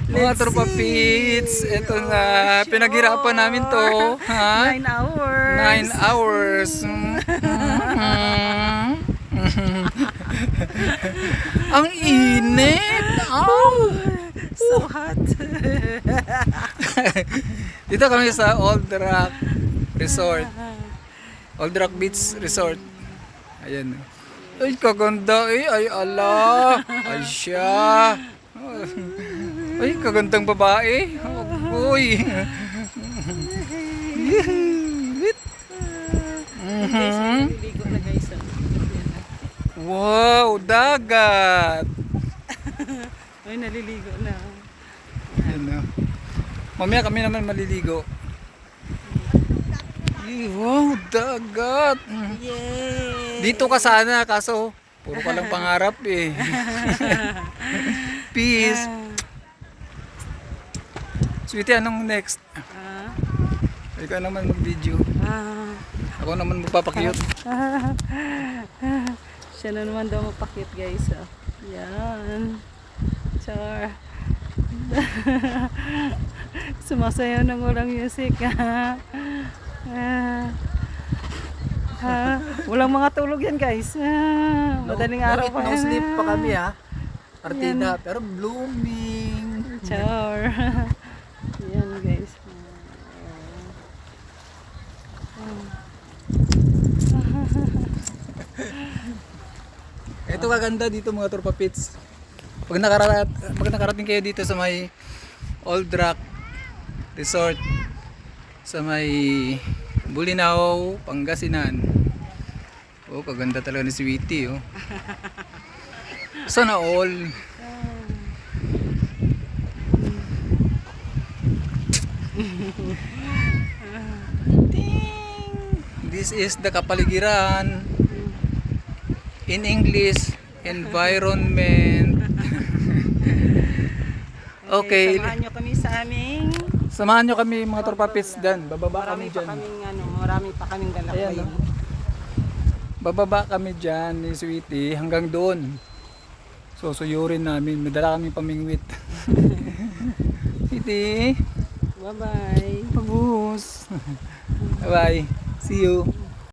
Mga tropa pits, ito na, pinaghirapan namin to. Ha? 9 hours. 9 hours. Ang init! Ow! So hot. Dito kami sa Old Rock Resort. Old Rock Beach Resort. Ayan. Ay, kaganda eh. Ay, ala. Ay, siya. Ay, kagandang babae. Uy. Guys, naliligo na guys. Wow, dagat. Ay, naliligo na. Ayan na. Mamaya kami naman maliligo. Ay, wow, dagat. Yay! Dito ka sana, kaso puro ka lang pangarap eh. Peace. Sweetie, anong next? Ah, Ikaw naman mag-video. ah, Ako naman magpapakyut. siya na naman daw mapakit guys. Oh. Yan. Char. Sumasayaw ng walang music. Walang mga tulog yan guys. Madaling araw pa. No sleep pa kami ha. Partida, pero blooming. Char. Yan guys. Ito kaganda dito mga tropa pits. Pag nakarating kayo dito sa may Old Rock Resort sa may Bulinaw, Pangasinan. Oh, kaganda talaga ni Sweetie oh. Sana all. This is the kapaligiran. In English, environment. Okay. Samahan nyo kami sa aming Samahan nyo kami mga tropa pits dyan. Bababa kami dyan. marami pa kaming Ayan, galakbay. no? Bababa kami dyan ni Sweetie hanggang doon. So suyurin namin. Madala kami pamingwit. Sweetie. Bye-bye. Pabus. Bye. See you.